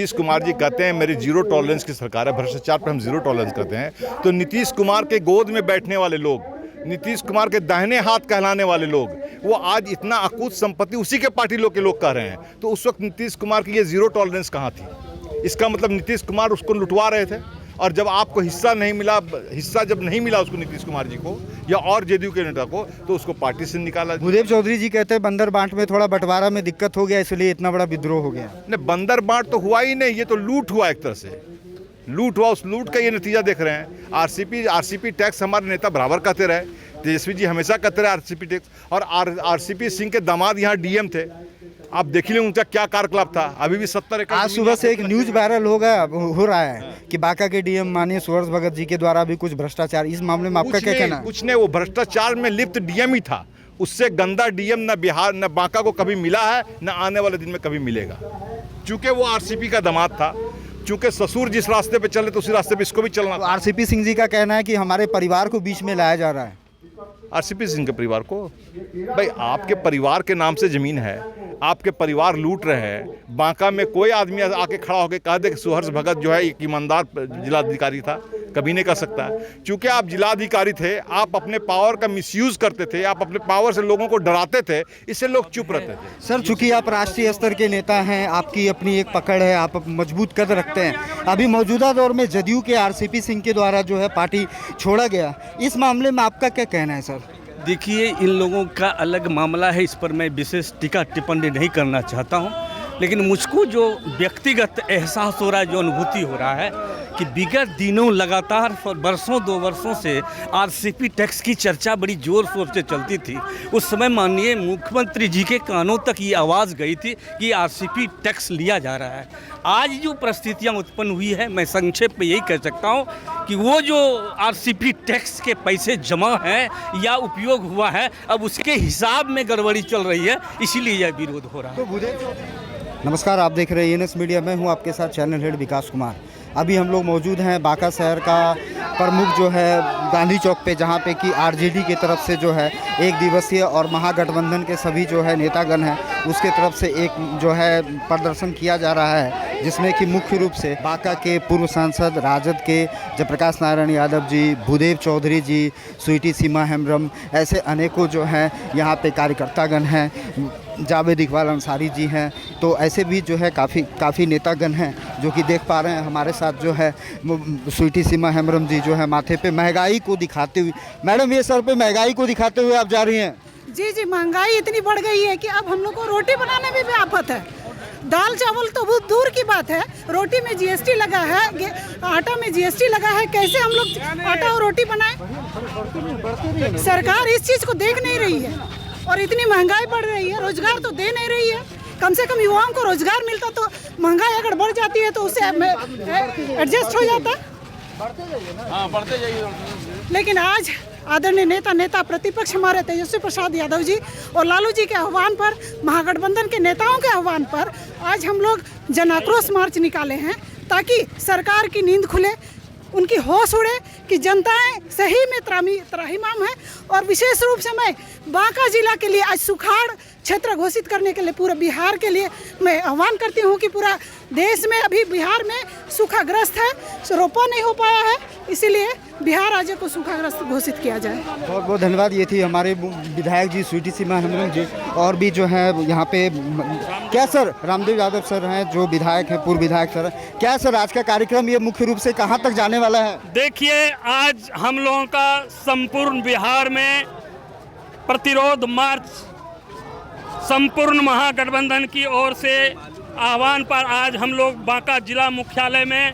नीतीश कुमार जी कहते हैं मेरी जीरो टॉलरेंस की सरकार है, भ्रष्टाचार पर हम जीरो टॉलरेंस करते हैं, तो नीतीश कुमार के गोद में बैठने वाले लोग, नीतीश कुमार के दाहिने हाथ कहलाने वाले लोग, वो आज इतना अकूत संपत्ति उसी के पार्टी लोग के लोग कह रहे हैं, तो उस वक्त नीतीश कुमार की ये जीरो टॉलरेंस कहाँ थी? इसका मतलब नीतीश कुमार उसको लुटवा रहे थे, और जब आपको हिस्सा जब नहीं मिला उसको, नीतीश कुमार जी को या और जेडीयू के नेता को, तो उसको पार्टी से निकाला। भूदेव चौधरी जी कहते हैं बंदर बांट में थोड़ा बंटवारा में दिक्कत हो गया, इसलिए इतना बड़ा विद्रोह हो गया। नहीं, बंदर बांट तो हुआ ही नहीं, ये तो लूट हुआ, एक तरह से लूट हुआ। उस लूट का ये नतीजा देख रहे हैं। आरसीपी टैक्स हमारे नेता बराबर कहते रहे, तेजस्वी जी हमेशा कहते रहे आरसीपी टैक्स, और आरसीपी सिंह के दामाद यहाँ डीएम थे, आप देख लें उनका क्या कार्यकलाप था। अभी भी 70 एकड़। आज सुबह से एक न्यूज वायरल हो रहा है कि बांका के डीएम माननीय सुहर्ष भगत जी के द्वारा भी कुछ भ्रष्टाचार, इस मामले में आपका क्या कहना है? कुछ नहीं, वो भ्रष्टाचार में लिप्त डीएम ही था, उससे गंदा डीएम न बिहार न बांका को कभी मिला है, न आने वाले दिन में कभी मिलेगा। चूंकि वो आरसीपी का दामाद था, चूंकि ससुर जिस रास्ते पे चले तो उसी रास्ते पे इसको भी चलना। आरसीपी सिंह जी का कहना है कि हमारे परिवार को बीच में लाया जा रहा है। आरसीपी सिंह के परिवार को? भाई, आपके परिवार के नाम से जमीन है, आपके परिवार लूट रहे हैं। बांका में कोई आदमी आके खड़ा होकर कह दे कि सुहर्ष भगत जो है एक ईमानदार जिलाधिकारी था, कभी नहीं कह सकता। क्योंकि आप जिलाधिकारी थे, आप अपने पावर का मिसयूज करते थे, आप अपने पावर से लोगों को डराते थे, इससे लोग चुप रहते थे। सर, चूंकि आप राष्ट्रीय स्तर के नेता हैं, आपकी अपनी एक पकड़ है, आप मजबूत कद रखते हैं। अभी मौजूदा दौर में जदयू के आरसीपी सिंह के द्वारा जो है पार्टी छोड़ा गया, इस मामले में आपका क्या कहना है सर? देखिए, इन लोगों का अलग मामला है, इस पर मैं विशेष टीका टिप्पणी नहीं करना चाहता हूं, लेकिन मुझको जो व्यक्तिगत एहसास हो रहा है, जो अनुभूति हो रहा है कि विगत दिनों लगातार वर्षों 2 वर्षों से आरसीपी टैक्स की चर्चा बड़ी जोर शोर से चलती थी। उस समय माननीय मुख्यमंत्री जी के कानों तक ये आवाज़ गई थी कि आरसीपी टैक्स लिया जा रहा है। आज जो परिस्थितियाँ उत्पन्न हुई है, मैं संक्षेप में यही कह सकता हूँ कि वो जो आरसीपी टैक्स के पैसे जमा हैं या उपयोग हुआ है, अब उसके हिसाब में गड़बड़ी चल रही है, इसीलिए यह विरोध हो रहा है। नमस्कार, आप देख रहे हैं ENS मीडिया, मैं हूं आपके साथ चैनल हेड विकास कुमार। अभी हम लोग मौजूद हैं बांका शहर का प्रमुख जो है गांधी चौक पे, जहां पे कि आरजेडी की तरफ से जो है एक दिवसीय और महागठबंधन के सभी जो है नेतागण हैं उसके तरफ से एक जो है प्रदर्शन किया जा रहा है, जिसमें कि मुख्य रूप से बांका के पूर्व सांसद राजद के जयप्रकाश नारायण यादव जी, भूदेव चौधरी जी, स्वीटी सीमा हेम्ब्रम, ऐसे अनेकों जो हैं यहाँ पे कार्यकर्तागण हैं, जावेद इकबाल अंसारी जी हैं, तो ऐसे भी जो है काफ़ी नेतागण हैं जो कि देख पा रहे हैं। हमारे साथ जो है स्वीटी सीमा हेम्ब्रम जी जो है माथे पे महंगाई को दिखाते हुए, मैडम ये सर पे महंगाई को दिखाते हुए आप जा रही हैं? जी जी, महंगाई इतनी बढ़ गई है कि अब हम लोग को रोटी बनाने में भी आफत है। दाल चावल तो बहुत दूर की बात है, रोटी में जीएसटी लगा है, आटा में जीएसटी लगा है, कैसे हम लोग आटा और रोटी बनाएं? सरकार इस चीज़ को देख नहीं रही है, और इतनी महंगाई बढ़ रही है, रोजगार तो दे नहीं रही है। कम से कम युवाओं को रोजगार मिलता तो महंगाई अगर बढ़ जाती है तो उससे एडजस्ट हो जाता। बढ़ते जाइए। लेकिन आज आदरणीय नेता प्रतिपक्ष हमारे तेजस्वी प्रसाद यादव जी और लालू जी के आह्वान पर, महागठबंधन के नेताओं के आह्वान पर आज हम लोग जन आक्रोश मार्च निकाले हैं, ताकि सरकार की नींद खुले, उनकी होश उड़े कि जनताएं सही में त्राहिमाम है। और विशेष रूप से मैं बांका जिला के लिए आज सुखाड़ क्षेत्र घोषित करने के लिए पूरे बिहार के लिए मैं आह्वान करती हूं कि पूरा देश में अभी बिहार में सूखाग्रस्त है, रोपा नहीं हो पाया है, इसीलिए बिहार राज्य को सूखाग्रस्त घोषित किया जाए। बहुत बहुत धन्यवाद। ये थी हमारे विधायक जी स्वीटी सीमा हेम्ब्रम जी, और भी जो है यहाँ पे क्या सर रामदेव यादव सर हैं जो विधायक हैं, पूर्व विधायक सर। क्या सर आज का कार्यक्रम ये मुख्य रूप से कहाँ तक जाने वाला है? देखिए, आज हम लोगों का संपूर्ण बिहार में प्रतिरोध मार्च संपूर्ण महागठबंधन की ओर से आह्वान पर आज हम लोग बांका जिला मुख्यालय में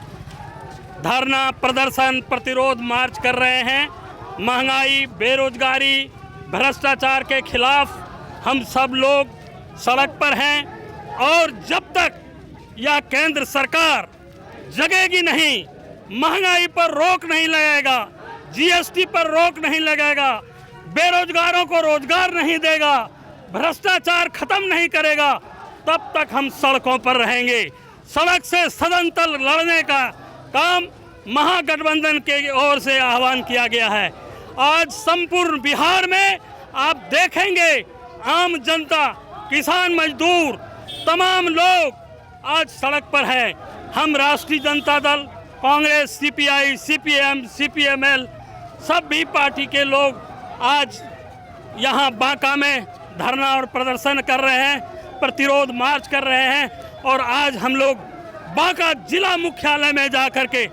धरना प्रदर्शन प्रतिरोध मार्च कर रहे हैं। महंगाई, बेरोजगारी, भ्रष्टाचार के खिलाफ हम सब लोग सड़क पर हैं, और जब तक यह केंद्र सरकार जगेगी नहीं, महंगाई पर रोक नहीं लगाएगा, जीएसटी पर रोक नहीं लगाएगा, बेरोजगारों को रोजगार नहीं देगा, भ्रष्टाचार खत्म नहीं करेगा, तब तक हम सड़कों पर रहेंगे। सड़क से सदन तक लड़ने का काम महागठबंधन के ओर से आह्वान किया गया है। आज संपूर्ण बिहार में आप देखेंगे आम जनता, किसान, मजदूर, तमाम लोग आज सड़क पर हैं। हम राष्ट्रीय Janata Dal, Congress, CPI, CPM, CPML सभी पार्टी के लोग आज यहाँ बांका में धरना और प्रदर्शन कर रहे हैं, प्रतिरोध मार्च कर रहे हैं। और आज हम लोग बांका जिला मुख्यालय में जा कर के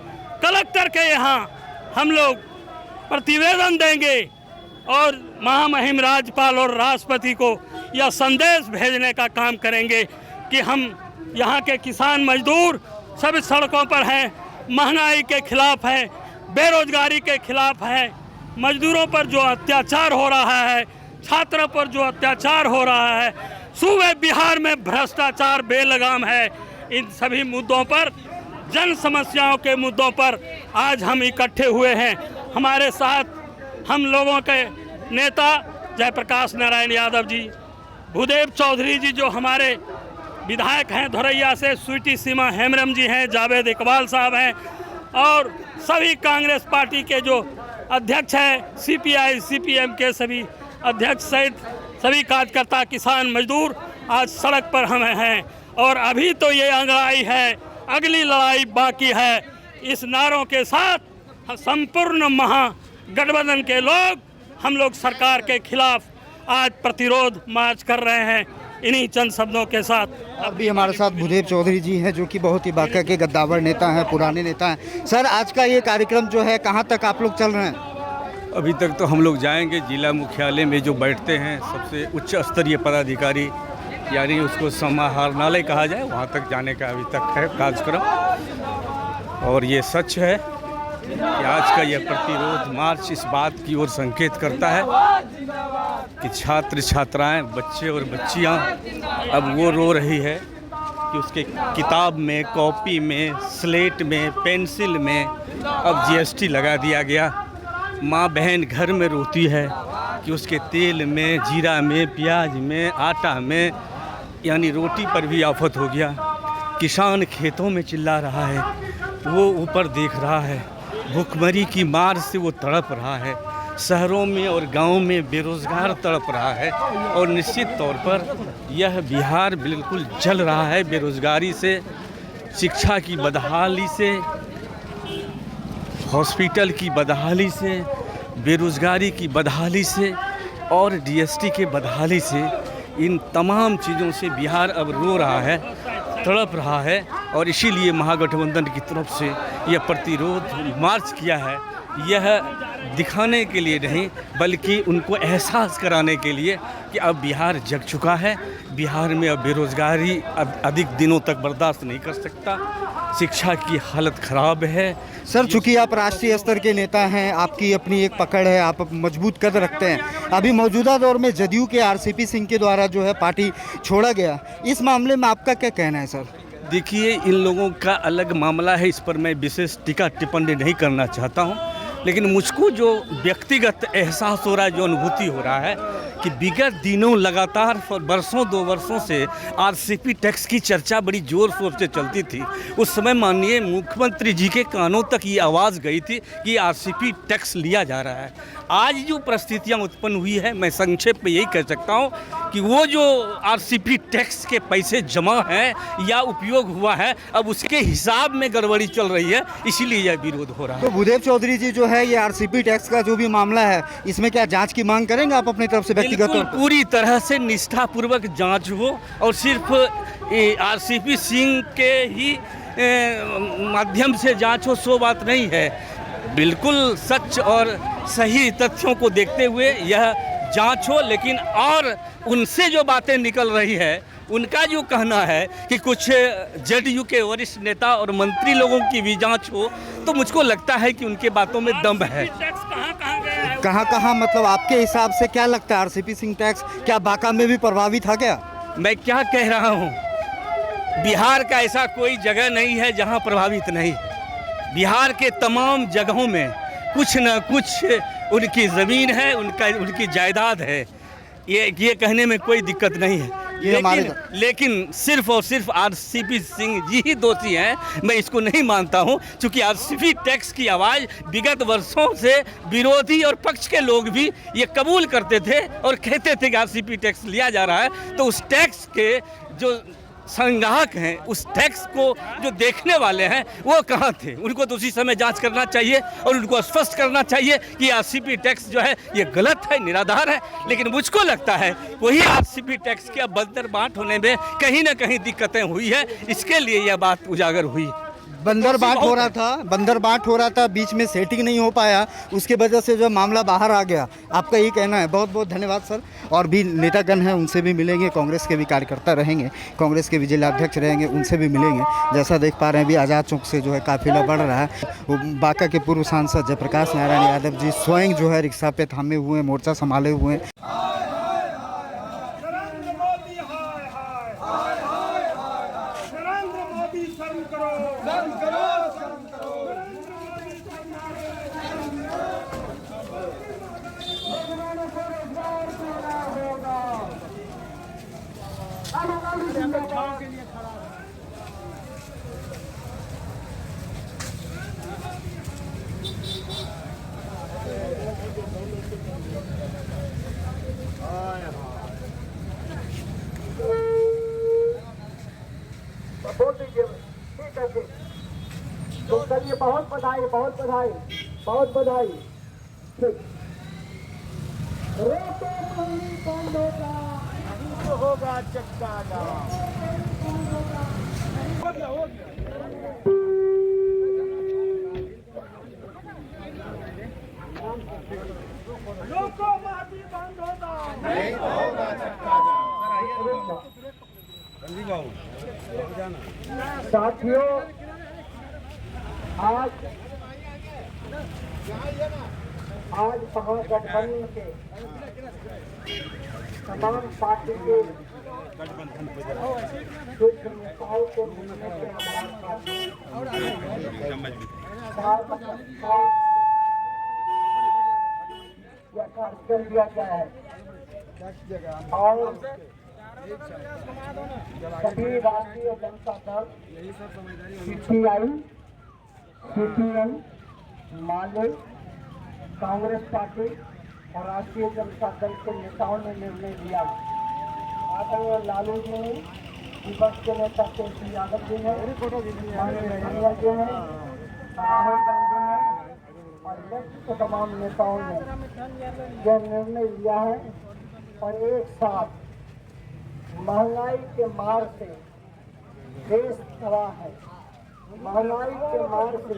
कलेक्टर के यहाँ हम लोग प्रतिवेदन देंगे और महामहिम राज्यपाल और राष्ट्रपति को यह संदेश भेजने का काम करेंगे कि हम यहाँ के किसान मजदूर सभी सड़कों पर हैं, महंगाई के खिलाफ हैं, बेरोजगारी के खिलाफ हैं, मजदूरों पर जो अत्याचार हो रहा है, छात्रों पर जो अत्याचार हो रहा है, सूबे बिहार में भ्रष्टाचार बेलगाम है। इन सभी मुद्दों पर, जन समस्याओं के मुद्दों पर आज हम इकट्ठे हुए हैं। हमारे साथ हम लोगों के नेता जयप्रकाश नारायण यादव जी, भूदेव चौधरी जी जो हमारे विधायक हैं धोरैया से, स्वीटी सीमा हेम्ब्रम जी हैं, जावेद इकबाल साहब हैं और सभी कांग्रेस पार्टी के जो अध्यक्ष हैं, सीपीआई, सीपीएम के सभी अध्यक्ष सहित सभी कार्यकर्ता, किसान मजदूर आज सड़क पर हम हैं। और अभी तो ये लड़ाई है, अगली लड़ाई बाकी है। इस नारों के साथ संपूर्ण महागठबंधन के लोग, हम लोग सरकार के खिलाफ आज प्रतिरोध मार्च कर रहे हैं। इन्हीं चंद शब्दों के साथ अभी हमारे साथ भूदेव चौधरी जी हैं जो कि बहुत ही बांका के गद्दावर नेता हैं, पुराने नेता हैं। सर, आज का ये कार्यक्रम जो है कहाँ तक आप लोग चल रहे हैं? अभी तक तो हम लोग जाएंगे जिला मुख्यालय में जो बैठते हैं सबसे उच्च स्तरीय पदाधिकारी, यानी उसको समाहरणालय कहा जाए, वहाँ तक जाने का अभी तक है कार्यक्रम। और ये सच है कि आज का यह प्रतिरोध मार्च इस बात की ओर संकेत करता है कि छात्र छात्राएं, बच्चे और बच्चियां अब वो रो रही है कि उसके किताब में, कॉपी में, स्लेट में, पेंसिल में अब जीएसटी लगा दिया गया। माँ बहन घर में रोती है कि उसके तेल में, जीरा में, प्याज में, आटा में, यानी रोटी पर भी आफत हो गया। किसान खेतों में चिल्ला रहा है, वो ऊपर देख रहा है, भूखमरी की मार से वो तड़प रहा है। शहरों में और गांवों में बेरोज़गार तड़प रहा है और निश्चित तौर पर यह बिहार बिल्कुल जल रहा है बेरोज़गारी से, शिक्षा की बदहाली से, हॉस्पिटल की बदहाली से, बेरोज़गारी की बदहाली से और जीएसटी के बदहाली से। इन तमाम चीज़ों से बिहार अब रो रहा है, तड़प रहा है और इसीलिए महागठबंधन की तरफ से यह प्रतिरोध मार्च किया है। यह दिखाने के लिए नहीं बल्कि उनको एहसास कराने के लिए कि अब बिहार जग चुका है, बिहार में अब बेरोज़गारी अब अधिक दिनों तक बर्दाश्त नहीं कर सकता, शिक्षा की हालत ख़राब है। सर, चूंकि आप राष्ट्रीय स्तर के नेता हैं, आपकी अपनी एक पकड़ है, आप मजबूत कद रखते हैं। अभी मौजूदा दौर में जदयू के आरसीपी सिंह के द्वारा जो है पार्टी छोड़ा गया, इस मामले में आपका क्या कहना है सर? देखिए, इन लोगों का अलग मामला है, इस पर मैं विशेष टीका टिप्पणी नहीं करना चाहता हूँ, लेकिन मुझको जो व्यक्तिगत एहसास हो रहा है, जो अनुभूति हो रहा है कि विगत दिनों लगातार वर्षों 2 वर्षों से आरसीपी टैक्स की चर्चा बड़ी ज़ोर शोर से चलती थी। उस समय माननीय मुख्यमंत्री जी के कानों तक ये आवाज़ गई थी कि आरसीपी टैक्स लिया जा रहा है। आज जो परिस्थितियां उत्पन्न हुई है, मैं संक्षेप में यही कह सकता हूं कि वो जो आरसीपी टैक्स के पैसे जमा हैं या उपयोग हुआ है, अब उसके हिसाब में गड़बड़ी चल रही है, इसीलिए यह विरोध हो रहा है। तो भूदेव चौधरी जी जो है ये आरसीपी टैक्स का जो भी मामला है, इसमें क्या जांच की मांग करेंगे आप अपनी तरफ से व्यक्तिगत तौर पर? पूरी तरह से निष्ठापूर्वक जांच हो और सिर्फ आरसीपी सिंह के ही माध्यम से जांच हो, सो बात नहीं है। बिल्कुल सच और सही तथ्यों को देखते हुए यह जांच हो, लेकिन और उनसे जो बातें निकल रही है, उनका जो कहना है कि कुछ जेडीयू के वरिष्ठ नेता और मंत्री लोगों की भी जांच हो, तो मुझको लगता है कि उनके बातों में दम है। कहाँ मतलब आपके हिसाब से क्या लगता है, आरसीपी सिंह टैक्स क्या बांका में भी प्रभावी था क्या? मैं क्या कह रहा हूँ, बिहार का ऐसा कोई जगह नहीं है जहाँ प्रभावित नहीं। बिहार के तमाम जगहों में कुछ न कुछ उनकी ज़मीन है, उनकी जायदाद है। ये कहने में कोई दिक्कत नहीं है, लेकिन सिर्फ और सिर्फ आरसीपी सिंह जी ही दोषी हैं, मैं इसको नहीं मानता हूं। क्योंकि आरसीपी टैक्स की आवाज़ विगत वर्षों से विरोधी और पक्ष के लोग भी ये कबूल करते थे और कहते थे कि आरसीपी टैक्स लिया जा रहा है, तो उस टैक्स के जो संग्राहक हैं, उस टैक्स को जो देखने वाले हैं वो कहाँ थे? उनको तो उसी समय जांच करना चाहिए और उनको स्पष्ट करना चाहिए कि आरसीपी टैक्स जो है ये गलत है, निराधार है। लेकिन मुझको लगता है वही आरसीपी टैक्स के बंदर बाट होने में कहीं ना कहीं दिक्कतें हुई है, इसके लिए यह बात उजागर हुई। बंदर बाट हो रहा था, बीच में सेटिंग नहीं हो पाया, उसके वजह से जो मामला बाहर आ गया। आपका यही कहना है? बहुत बहुत धन्यवाद सर। और भी नेतागण हैं, उनसे भी मिलेंगे, कांग्रेस के भी कार्यकर्ता रहेंगे, कांग्रेस के भी जिलाध्यक्ष रहेंगे, उनसे भी मिलेंगे। जैसा देख पा रहे हैं भी आज़ाद चौक से जो है काफिला बढ़ रहा है। बांका के पूर्व सांसद जयप्रकाश नारायण यादव जी स्वयं जो है रिक्शा पे थामे हुए, मोर्चा संभाले हुए हैं। ठीक है जी, तो चलिए, बहुत बधाई, बहुत बधाई, बहुत बधाई। ठीक, रोको मंडी बंद होगा, तो होगा चक्का जाम। हो गया, हो गया। रोको मंडी बंद होगा, नहीं होगा चक्का जाम। साथियों, आज महागठबंधन के तमाम पार्टी के कुछ नेताओं को मिलने के कार्यक्रम दिया गया है और सभी राष्ट्रीय जनता दल, सीपीआई, माले, कांग्रेस पार्टी और राष्ट्रीय जनता दल के नेताओं ने निर्णय लिया। आदरणीय लालू जी ने, विपक्ष के नेता तेजस्वी यादव जी ने, माननीय सोनिया जी ने, राहुल गांधी ने और नेक्स्ट के तमाम नेताओं ने यह निर्णय लिया है और एक साथ महंगाई के मार से देश तबाह है। महंगाई के मार से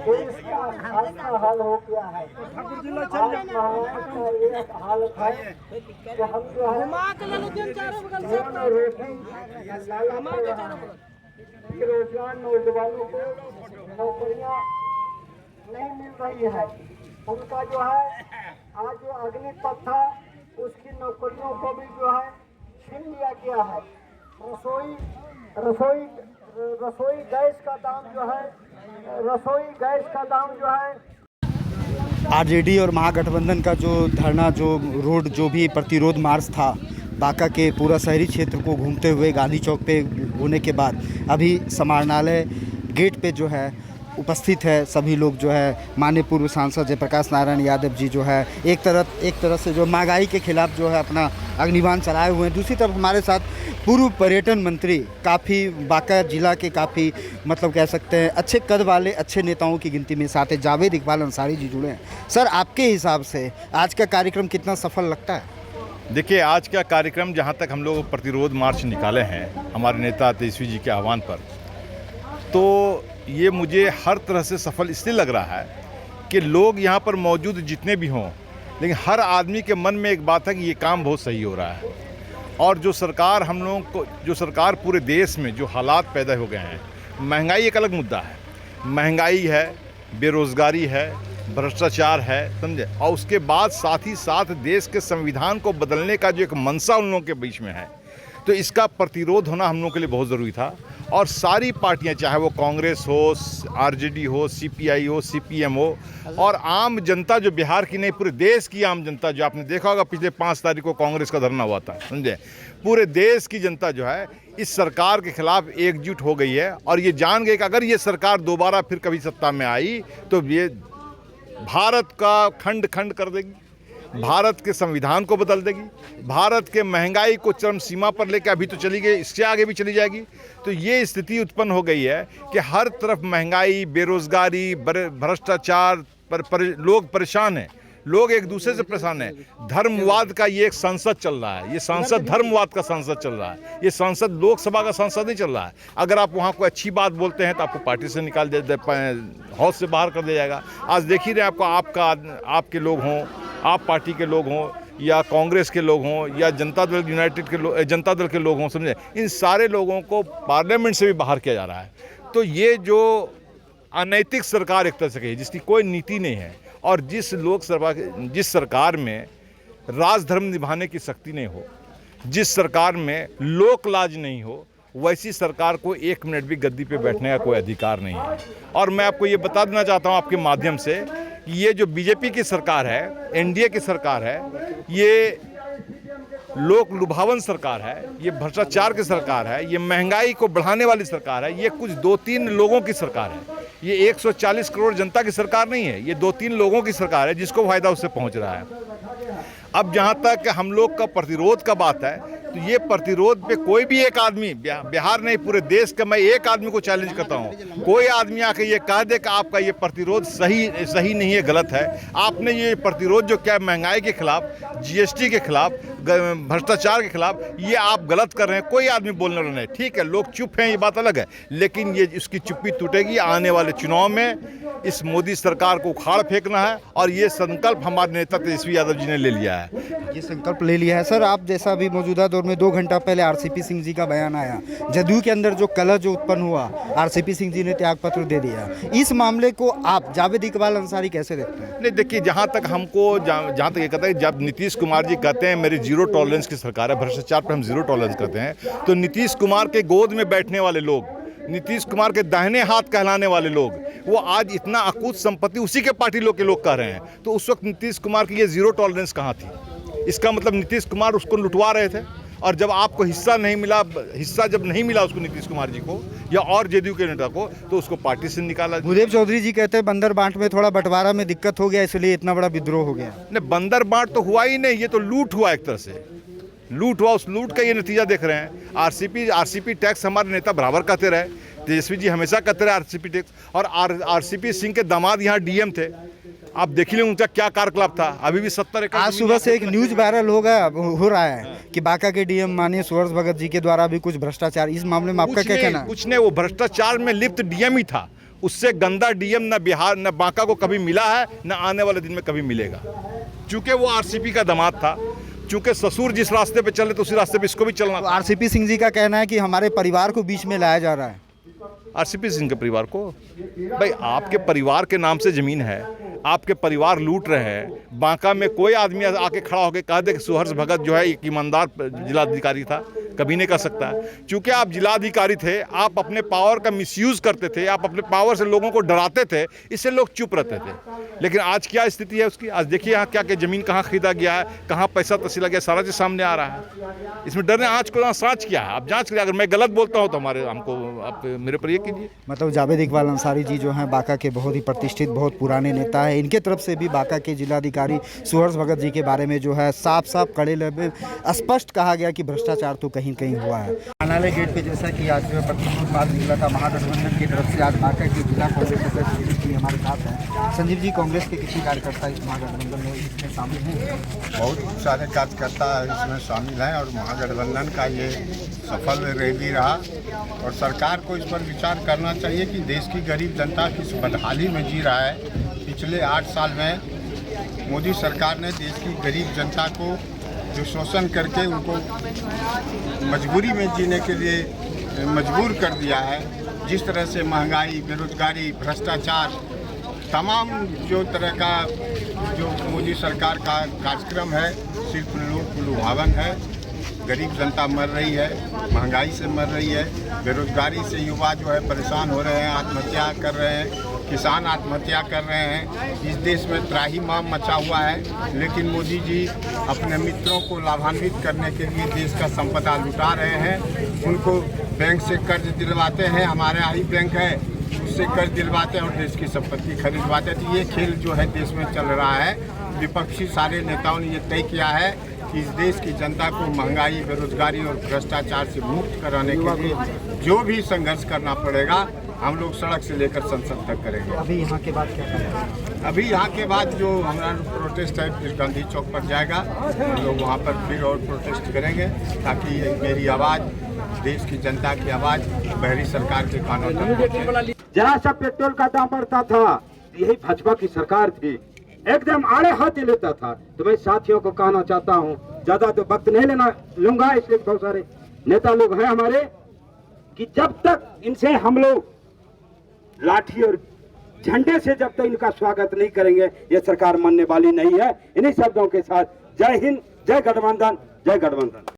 देश का हाल हो गया है। आज महंगाई का एक हालत है कि हम जो है बेरोजगार नौजवानों को नौकरियां नहीं मिल रही है। उनका जो है आज जो अग्निपथ था उसकी नौकरियों को भी जो है छीन लिया गया है। रसोई गैस का दाम जो है आरजेडी और महागठबंधन का जो धरना, जो रोड, जो भी प्रतिरोध मार्च था बांका के पूरा शहरी क्षेत्र को घूमते हुए गांधी चौक पे होने के बाद अभी समाहरणालय गेट पे जो है उपस्थित है सभी लोग। जो है माननीय पूर्व सांसद जयप्रकाश नारायण यादव जी जो है एक तरफ से जो महंगाई के खिलाफ जो है अपना अग्निबाण चलाए हुए हैं। दूसरी तरफ हमारे साथ पूर्व पर्यटन मंत्री, काफ़ी बांका जिला के काफ़ी मतलब कह सकते हैं अच्छे कद वाले अच्छे नेताओं की गिनती में साथ जावेद इकबाल अंसारी जी जुड़े हैं। सर, आपके हिसाब से आज का कार्यक्रम कितना सफल लगता है? देखिए, आज का कार्यक्रम जहाँ तक हम लोग प्रतिरोध मार्च निकाले हैं हमारे नेता तेजस्वी जी के आह्वान पर, तो ये मुझे हर तरह से सफल इसलिए लग रहा है कि लोग यहाँ पर मौजूद जितने भी हों, लेकिन हर आदमी के मन में एक बात है कि ये काम बहुत सही हो रहा है। और जो सरकार हम लोगों को, जो सरकार पूरे देश में जो हालात पैदा हो गए हैं, महंगाई एक अलग मुद्दा है, महंगाई है, बेरोज़गारी है, भ्रष्टाचार है, समझे, और उसके बाद साथ ही साथ देश के संविधान को बदलने का जो एक मंशा उन लोगों के बीच में है, तो इसका प्रतिरोध होना हम लोगों के लिए बहुत ज़रूरी था। और सारी पार्टियां, चाहे वो कांग्रेस हो, आरजेडी हो, सीपीआई हो, सीपीएम हो, और आम जनता जो बिहार की नहीं पूरे देश की आम जनता, जो आपने देखा होगा पिछले 5 तारीख को कांग्रेस का धरना हुआ था, समझे, पूरे देश की जनता जो है इस सरकार के खिलाफ एकजुट हो गई है और ये जान गई कि अगर ये सरकार दोबारा फिर कभी सत्ता में आई तो ये भारत का खंड खंड कर देगी। भारत के संविधान को बदल देगी, भारत के महंगाई को चरम सीमा पर लेकर अभी तो चली गई, इससे आगे भी चली जाएगी। तो ये स्थिति उत्पन्न हो गई है कि हर तरफ महंगाई, बेरोजगारी, भ्रष्टाचार पर लोग परेशान हैं, लोग एक दूसरे से परेशान हैं। धर्मवाद का ये एक संसद चल रहा है, ये संसद धर्मवाद का संसद चल रहा है, ये संसद लोकसभा का संसद नहीं चल रहा है। अगर आप वहाँ कोई अच्छी बात बोलते हैं तो आपको पार्टी से निकाल हाउस से बाहर कर दिया जाएगा। आज देख ही रहे आपको, आपके लोग हों, आप पार्टी के लोग हों या कांग्रेस के लोग हों या जनता दल के लोग हों, समझे, इन सारे लोगों को पार्लियामेंट से भी बाहर किया जा रहा है। तो ये जो अनैतिक सरकार एक तरह से कही, जिसकी कोई नीति नहीं है और जिस सरकार में राजधर्म निभाने की शक्ति नहीं हो, जिस सरकार में लोक लाज नहीं हो, वैसी सरकार को 1 मिनट भी गद्दी पे बैठने का कोई अधिकार नहीं है। और मैं आपको ये बता देना चाहता हूँ आपके माध्यम से कि ये जो बीजेपी की सरकार है, एनडीए की सरकार है, ये लोक लुभावन सरकार है, ये भ्रष्टाचार की सरकार है, ये महंगाई को बढ़ाने वाली सरकार है, ये कुछ 2-3 लोगों की सरकार है। ये 140 करोड़ जनता की सरकार नहीं है, ये 2-3 लोगों की सरकार है जिसको फायदा उससे पहुंच रहा है। अब जहां तक हम लोग का प्रतिरोध का बात है, तो ये प्रतिरोध पे कोई भी एक आदमी, बिहार नहीं पूरे देश का, मैं एक आदमी को चैलेंज करता हूँ, कोई आदमी आके ये कह दे कि आपका ये प्रतिरोध सही नहीं है, गलत है। आपने ये प्रतिरोध जो क्या महंगाई के खिलाफ, जीएसटी के खिलाफ, भ्रष्टाचार के खिलाफ, ये आप गलत कर रहे हैं, कोई आदमी बोलने वाला नहीं। ठीक है, लोग चुप हैं, ये बात अलग है, लेकिन ये इसकी चुप्पी टूटेगी। आने वाले चुनाव में इस मोदी सरकार को उखाड़ फेंकना है और ये संकल्प हमारे नेता तेजस्वी यादव जी ने ले लिया है। ये संकल्प ले लिया है। सर, आप जैसा अभी मौजूदा दौर में 2 घंटा पहले आरसीपी सिंह जी का बयान आया, जदयू के अंदर जो कलह जो उत्पन्न हुआ, आरसीपी सिंह जी ने त्यागपत्र दे दिया, इस मामले को आप जावेद इकबाल अंसारी कैसे देखते हैं? नहीं, देखिए, जहाँ तक ये कहता है, जब नीतीश कुमार जी कहते हैं मेरी 0 टॉलरेंस की सरकार है, भ्रष्टाचार पर हम 0 टॉलरेंस करते हैं, तो नीतीश कुमार के गोद में बैठने वाले लोग, नीतीश कुमार के दाहिने हाथ कहलाने वाले लोग, वो आज इतना अकूत संपत्ति उसी के पार्टी लोग के लोग कह रहे हैं। तो उस वक्त नीतीश कुमार की ये 0 टॉलरेंस कहाँ थी? इसका मतलब नीतीश कुमार उसको लुटवा रहे थे, और जब आपको हिस्सा जब नहीं मिला उसको, नीतीश कुमार जी को या और जेडीयू के नेता को, तो उसको पार्टी से निकाला। भूदेव चौधरी जी कहते हैं बंदर बांट में थोड़ा बंटवारा में दिक्कत हो गया, इसलिए इतना बड़ा विद्रोह हो गया। नहीं, बंदर बांट तो हुआ ही नहीं, ये तो लूट हुआ, एक तरह से लूट हुआ। उस लूट का ये नतीजा देख रहे हैं। आरसीपी टैक्स हमारे नेता बराबर कहते रहे, तेजस्वी जी हमेशा कहते रहे आरसीपी टैक्स, और आरसीपी सिंह के दामाद यहाँ डीएम थे। आप देख लें उनका क्या कार्यकलाप था। अभी भी 70 एकड़। आज सुबह से एक न्यूज वायरल हो रहा है कि बांका के डीएम माननीय सुहर्ष भगत जी के द्वारा भी कुछ भ्रष्टाचार, इस मामले में आपका क्या कहना है? कुछ नहीं, वो भ्रष्टाचार में लिप्त डीएम ही था। उससे गंदा डीएम न बिहार न बांका को कभी मिला है, न आने वाले दिन में कभी मिलेगा। चूंकि वो आरसीपी का दामाद था, चूंकि ससुर जिस रास्ते पे चले तो उसी रास्ते पे इसको भी चलना। तो आरसीपी सिंह जी का कहना है कि हमारे परिवार को बीच में लाया जा रहा है। आरसीपी सिंह के परिवार को? भाई, आपके परिवार के नाम से जमीन है, आपके परिवार लूट रहे हैं। बांका में कोई आदमी आके खड़ा होकर कह दे कि सुहर्ष भगत जो है एक ईमानदार जिलाधिकारी था, कभी नहीं कर सकता है। चूंकि आप जिलाधिकारी थे, आप अपने पावर का मिसयूज करते थे, आप अपने पावर से लोगों को डराते थे, इससे लोग चुप रहते थे। लेकिन आज क्या स्थिति है उसकी? आज देखिए यहाँ क्या जमीन कहाँ खरीदा गया है, कहाँ पैसा तसीला गया, सारा चीज सामने आ रहा है। इसमें डरने आज को जांच किया है, आप जांच करिए। अगर मैं गलत बोलता हूँ तो आप मेरे पर ये कीजिए। मतलब जावेद इकबाल अंसारी जी जो हैं बांका के बहुत ही प्रतिष्ठित, बहुत पुराने नेता है, इनके तरफ से भी बांका के जिलाधिकारी सुहर्ष भगत जी के बारे में जो है साफ साफ कड़े लबे स्पष्ट कहा गया कि भ्रष्टाचार तो कहीं कहीं हुआ है। अनाले गेट पे जैसा कि आज जो प्रतिनिधित्व जिला का महागठबंधन की तरफ से आज बांका के जिला कांग्रेस अध्यक्ष जी हमारे साथ हैं। संजीव जी, कांग्रेस के किसी कार्यकर्ता इस महागठबंधन में इसमें शामिल हैं? बहुत सारे कार्यकर्ता इसमें शामिल हैं और महागठबंधन का ये सफल रैली रहा, और सरकार को इस पर विचार करना चाहिए कि देश की गरीब जनता किस बदहाली में जी रहा है। पिछले 8 साल में मोदी सरकार ने देश की गरीब जनता को जो शोषण करके उनको मजबूरी में जीने के लिए मजबूर कर दिया है। जिस तरह से महंगाई, बेरोजगारी, भ्रष्टाचार, तमाम जो तरह का जो मोदी सरकार का कार्यक्रम है सिर्फ लोक लुभावन है। गरीब जनता मर रही है, महंगाई से मर रही है, बेरोजगारी से युवा जो है परेशान हो रहे हैं, आत्महत्या कर रहे हैं, किसान आत्महत्या कर रहे हैं। इस देश में त्राहिमाम मचा हुआ है, लेकिन मोदी जी अपने मित्रों को लाभान्वित करने के लिए देश का संपदा लुटा रहे हैं। उनको बैंक से कर्ज दिलवाते हैं, हमारे यहाँ ही बैंक है, उससे कर्ज दिलवाते हैं और देश की संपत्ति खरीदवाते हैं। तो ये खेल जो है देश में चल रहा है, विपक्षी सारे नेताओं ने ये तय किया है कि इस देश की जनता को महंगाई, बेरोजगारी और भ्रष्टाचार से मुक्त कराने के लिए जो भी संघर्ष करना पड़ेगा हम लोग सड़क से लेकर संसद तक करेंगे। अभी यहाँ के बाद क्या करेंगे? अभी यहाँ के बाद जो हमारा प्रोटेस्ट है फिर गांधी चौक पर जाएगा, हम लोग वहाँ पर फिर और प्रोटेस्ट करेंगे ताकि मेरी आवाज़, देश की जनता की आवाज़ बहरी सरकार के कानों तक पहुंचे। जरा सा पेट्रोल का दाम बढ़ता था, यही भाजपा की सरकार थी, एकदम आड़े हाथ लेता था। तो मैं साथियों को कहना चाहता हूँ, ज्यादा तो वक्त नहीं लेना लूंगा, इसलिए बहुत सारे नेता लोग हैं हमारे कि जब तक इनसे हम लोग लाठी और झंडे से जब तक इनका स्वागत नहीं करेंगे ये सरकार मानने वाली नहीं है। इन्हीं शब्दों के साथ जय हिंद, जय गठबंधन, जय गठबंधन।